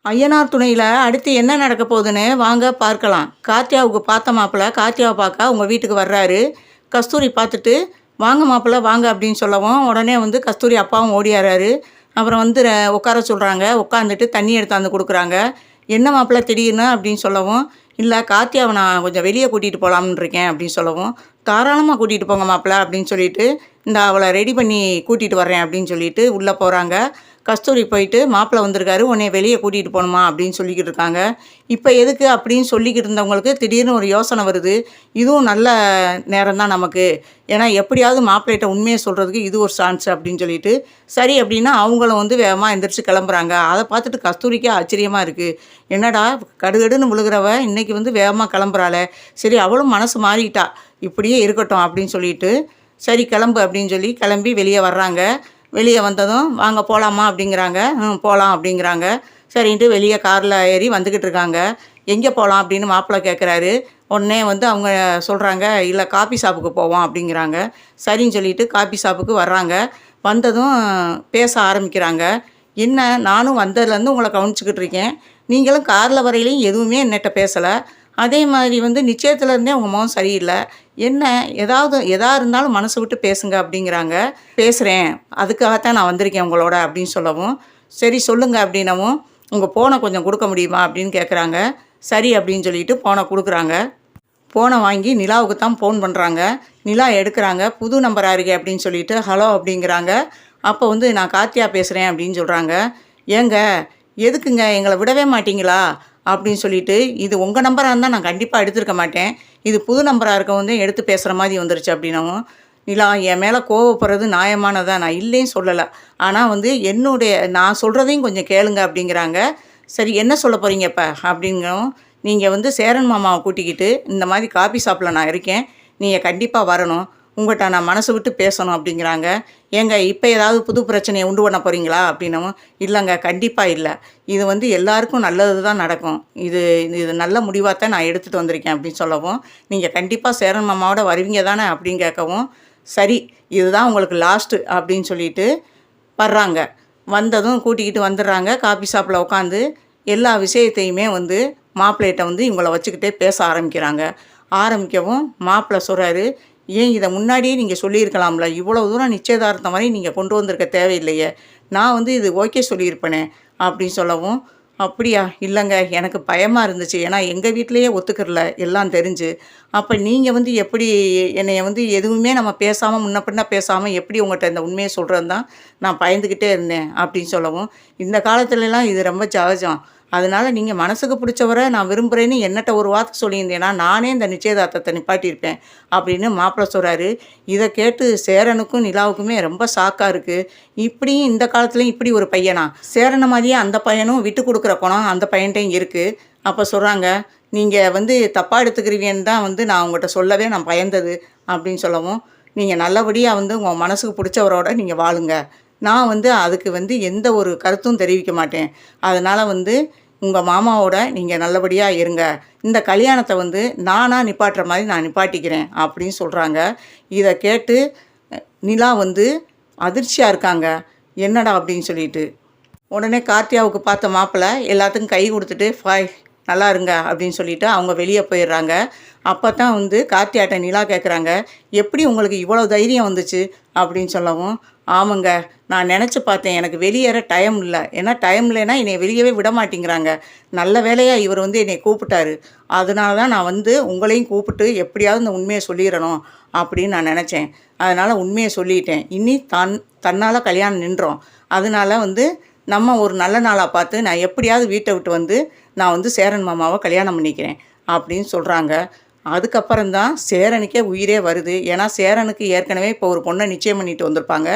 ஐயனார் துணையில் அடுத்து என்ன நடக்க போகுதுன்னு வாங்க பார்க்கலாம். கார்த்தியாவுக்கு பார்த்த மாப்பிள்ளை கார்த்தியாவை பார்க்க உங்கள் வீட்டுக்கு வர்றாரு. கஸ்தூரி பார்த்துட்டு வாங்க மாப்பிள்ளை வாங்க அப்படின்னு சொல்லவும் உடனே வந்து கஸ்தூரி அப்பாவும் ஓடியாராரு. அப்புறம் வந்து உட்கார சொல்கிறாங்க. உட்காந்துட்டு தண்ணி எடுத்தாந்து கொடுக்குறாங்க. என்ன மாப்பிள்ளை திடீர்னு அப்படின்னு சொல்லவும், இல்லை கார்த்தியாவை நான் கொஞ்சம் வெளியே கூட்டிகிட்டு போகலாம்னு இருக்கேன் அப்படின்னு சொல்லவும், தாராளமாக கூட்டிகிட்டு போங்க மாப்பிள்ளை அப்படின்னு சொல்லிட்டு இந்த அவளை ரெடி பண்ணி கூட்டிகிட்டு வர்றேன் அப்படின்னு சொல்லிட்டு உள்ளே போகிறாங்க. கஸ்தூரி போயிட்டு மாப்பிள்ளை வந்திருக்காரு, உன்னை வெளியே கூட்டிகிட்டு போகணுமா அப்படின்னு சொல்லிக்கிட்டு இருக்காங்க. இப்போ எதுக்கு அப்படின்னு சொல்லிக்கிட்டு இருந்தவங்களுக்கு திடீர்னு ஒரு யோசனை வருது. இதுவும் நல்ல நேரம் தான் நமக்கு, ஏன்னா எப்படியாவது மாப்பிள்ளைகிட்ட உண்மையை சொல்கிறதுக்கு இது ஒரு சான்ஸ் அப்படின்னு சொல்லிட்டு சரி அப்படின்னா அவங்களும் வந்து வேகமாக எந்திரிச்சு கிளம்புறாங்க. அதை பார்த்துட்டு கஸ்தூரிக்கே ஆச்சரியமாக இருக்குது. என்னடா கடுகடுன்னு விழுகிறவ இன்றைக்கி வந்து வேகமாக கிளம்புறாளே, சரி அவளும் மனசு மாறிட்டா, இப்படியே இருக்கட்டும் அப்படின்னு சொல்லிட்டு சரி கிளம்பு அப்படின்னு சொல்லி கிளம்பி வெளியே வர்றாங்க. வெளியே வந்ததும் வாங்க போகலாமா அப்படிங்கிறாங்க. போகலாம் அப்படிங்கிறாங்க. சரின்ட்டு வெளியே காரில் ஏறி வந்துக்கிட்டு இருக்காங்க. எங்கே போகலாம் அப்படின்னு மாப்பிள்ளை கேட்குறாரு. உடனே வந்து அவங்க சொல்கிறாங்க, இல்லை காஃபி ஷாப்புக்கு போவோம் அப்படிங்கிறாங்க. சரின்னு சொல்லிட்டு காஃபி ஷாப்புக்கு வர்றாங்க. வந்ததும் பேச ஆரம்பிக்கிறாங்க. என்ன நானும் வந்ததுலேருந்து உங்களை கவனிச்சிக்கிட்டு இருக்கேன், நீங்களும் காரில் வரையிலையும் எதுவுமே என்னட்ட பேசலை, அதே மாதிரி வந்து நிச்சயத்துலேருந்தே உங்கள் முகம் சரியில்லை, என்ன எதா இருந்தாலும் மனசு விட்டு பேசுங்க அப்படிங்கிறாங்க. பேசுகிறேன், அதுக்காகத்தான் நான் வந்திருக்கேன் உங்களோட அப்படின்னு சொல்லவும், சரி சொல்லுங்கள் அப்படின்னவும், உங்கள் ஃபோனை கொஞ்சம் கொடுக்க முடியுமா அப்படின்னு கேட்குறாங்க. சரி அப்படின்னு சொல்லிட்டு ஃபோனை கொடுக்குறாங்க. ஃபோனை வாங்கி நிலாவுக்கு தான் ஃபோன் பண்ணுறாங்க. நிலா எடுக்கிறாங்க. புது நம்பராக இருக்கே அப்படின்னு சொல்லிட்டு ஹலோ அப்படிங்கிறாங்க. அப்போ வந்து நான் கார்த்தியா பேசுகிறேன் அப்படின்னு சொல்கிறாங்க. ஏங்க எதுக்குங்க எங்களை விடவே மாட்டிங்களா அப்படின்னு சொல்லிட்டு, இது உங்கள் நம்பராக இருந்தால் நான் கண்டிப்பாக எடுத்துருக்க மாட்டேன், இது புது நம்பராக இருக்க வந்து எடுத்து பேசுகிற மாதிரி வந்துருச்சு அப்படின்னவும், நிலா என் மேலே கோவப்படுறது நியாயமானதான், நான் இல்லைன்னு சொல்லலை, ஆனால் வந்து நான் சொல்கிறதையும் கொஞ்சம் கேளுங்க அப்படிங்கிறாங்க. சரி என்ன சொல்ல போகிறீங்க இப்போ அப்படிங்கிறோம். நீங்கள் வந்து சேரன் மாமாவை கூட்டிக்கிட்டு இந்த மாதிரி காஃபி ஷாப்பில் நான் இருக்கேன், நீங்கள் கண்டிப்பாக வரணும், உங்கள்கிட்ட நான் மனசு விட்டு பேசணும் அப்படிங்கிறாங்க. ஏங்க இப்போ ஏதாவது புது பிரச்சனையை உண்டு பண்ண போகிறீங்களா அப்படின்னவும், இல்லைங்க கண்டிப்பாக இல்லை, இது வந்து எல்லாருக்கும் நல்லது தான் நடக்கும், இது நல்ல முடிவாக தான் நான் எடுத்துகிட்டு வந்திருக்கேன் அப்படின்னு சொல்லவும், நீங்கள் கண்டிப்பாக சேரன் மாமாவோட வருவீங்க தானே அப்படின்னு கேட்கவும், சரி இதுதான் உங்களுக்கு லாஸ்ட்டு அப்படின்னு சொல்லிட்டு வர்றாங்க. வந்ததும் கூட்டிக்கிட்டு வந்துடுறாங்க. காஃபி ஷாப்பில் உட்காந்து எல்லா விஷயத்தையுமே வந்து மாப்பிள்ளைகிட்ட வந்து இவங்கள வச்சுக்கிட்டே பேச ஆரம்பிக்கவும் மாப்பிள்ளை சொல்கிறாரு, ஏன் இதை முன்னாடியே நீங்கள் சொல்லியிருக்கலாம்ல, இவ்வளோ தூரம் நிச்சயதார்த்தம் வரை நீங்கள் கொண்டு வந்திருக்க தேவையில்லையே, நான் வந்து இது ஓகே சொல்லியிருப்பேனே அப்படின்னு சொல்லவும், அப்படியா, இல்லைங்க எனக்கு பயமாக இருந்துச்சு, ஏன்னா எங்கள் வீட்டிலையே ஒத்துக்கிறல எல்லாம் தெரிஞ்சு, அப்போ நீங்கள் வந்து எப்படி என்னைய வந்து எதுவுமே நம்ம பேசாமல் முன்ன பின்ன பேசாமல் எப்படி உங்கள்கிட்ட இந்த உண்மையை சொல்கிறது தான் நான் பயந்துக்கிட்டே இருந்தேன் அப்படின்னு சொல்லவும், இந்த காலத்துலலாம் இது ரொம்ப சகஜம், அதனால் நீங்கள் மனசுக்கு பிடிச்சவரை நான் விரும்புகிறேன்னு என்னட்ட ஒரு வார்த்தை சொல்லியிருந்தேன்னா நானே இந்த நிச்சயதார்த்தத்தை நிப்பாட்டியிருப்பேன் அப்படின்னு மாப்பிள்ளை சொல்கிறாரு. இதை கேட்டு சேரனுக்கும் நிலாவுக்குமே ரொம்ப ஷாக்காக இருக்குது. இப்படியும் இந்த காலத்துலேயும் இப்படி ஒரு பையனா, சேரனை மாதிரியே அந்த பையனும் விட்டு கொடுக்குற குணம் அந்த பையன்ட்டையும் இருக்குது. அப்போ சொல்கிறாங்க, நீங்கள் வந்து தப்பாக எடுத்துக்கிறீங்கன்னு தான் வந்து நான் உங்கள்கிட்ட சொல்லவே நான் பயந்தது அப்படின்னு சொல்லவும், நீங்கள் நல்லபடியாக வந்து உங்கள் மனசுக்கு பிடிச்சவரோட நீங்கள் வாழுங்க, நான் வந்து அதுக்கு வந்து எந்த ஒரு கருத்தும் தெரிவிக்க மாட்டேன், அதனால் வந்து உங்கள் மாமாவோட நீங்கள் நல்லபடியாக இருங்க, இந்த கல்யாணத்தை வந்து நானாக நிப்பாட்டுற மாதிரி நான் நிப்பாட்டிக்கிறேன் அப்படின்னு சொல்கிறாங்க. இதை கேட்டு நிலா வந்து அதிர்ச்சியாக இருக்காங்க, என்னடா அப்படின்னு சொல்லிட்டு. உடனே கார்த்தியாவுக்கு பார்த்த மாப்பிள்ளை எல்லாத்துக்கும் கை கொடுத்துட்டு ஃபாய் நல்லா இருங்க அப்படின்னு சொல்லிட்டு அவங்க வெளியே போயிடுறாங்க. அப்போ தான் வந்து கார்த்தியாட்ட நிலா கேட்குறாங்க, எப்படி உங்களுக்கு இவ்வளோ தைரியம் வந்துச்சு அப்படின்னு சொல்லவும், ஆமாங்க நான் நினச்சி பார்த்தேன், எனக்கு வெளியேற டைம் இல்லை, ஏன்னா டைம் இல்லைன்னா என்னை வெளியவே விட மாட்டேங்கிறாங்க, நல்ல வேலையாக இவர் வந்து என்னை கூப்பிட்டாரு, அதனால தான் நான் வந்து உங்களையும் கூப்பிட்டு எப்படியாவது இந்த உண்மையை சொல்லிடணும் அப்படின்னு நான் நினச்சேன், அதனால் உண்மையை சொல்லிட்டேன், இனி தன்னால் கல்யாணம் நின்றோம், அதனால் வந்து நம்ம ஒரு நல்ல நாளாக பார்த்து நான் எப்படியாவது வீட்டை விட்டு வந்து நான் வந்து சேரன் மாமாவை கல்யாணம் பண்ணிக்கிறேன் அப்படின்னு சொல்கிறாங்க. அதுக்கப்புறம்தான் சேரனுக்கே உயிரே வருது. ஏன்னா சேரனுக்கு ஏற்கனவே இப்போ ஒரு பொண்ணை நிச்சயம் பண்ணிட்டு வந்திருப்பாங்க,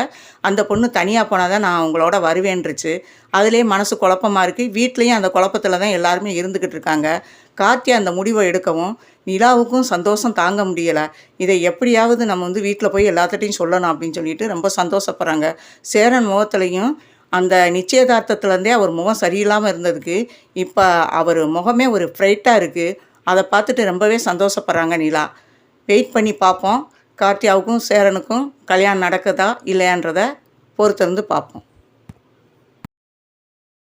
அந்த பொண்ணு தனியாக போனால் தான் நான் உங்களோட வருவேன்ருச்சு, அதிலே மனசு குழப்பமாக இருக்குது, வீட்லேயும் அந்த குழப்பத்தில் தான் எல்லாருமே இருந்துக்கிட்டு இருக்காங்க. கார்த்தியா அந்த முடிவை எடுக்கவும் நிலாவுக்கும் சந்தோஷம் தாங்க முடியலை, இதை எப்படியாவது நம்ம வந்து வீட்டில் போய் எல்லாத்துட்டையும் சொல்லணும் அப்படின்னு சொல்லிட்டு ரொம்ப சந்தோஷப்படுறாங்க. சேரன் முகத்துலையும் அந்த நிச்சயதார்த்தத்துலேருந்தே அவர் முகம் சரியில்லாமல் இருந்ததுக்கு இப்போ அவர் முகமே ஒரு ஃப்ரைட்டாக இருக்குது, அதை பார்த்துட்டு ரொம்பவே சந்தோஷப்படுறாங்க நிலா. வெயிட் பண்ணி பார்ப்போம், கார்த்தியாவுக்கும் சேரனுக்கும் கல்யாணம் நடக்குதா இல்லையான்றதை பொறுத்திருந்து பார்ப்போம்.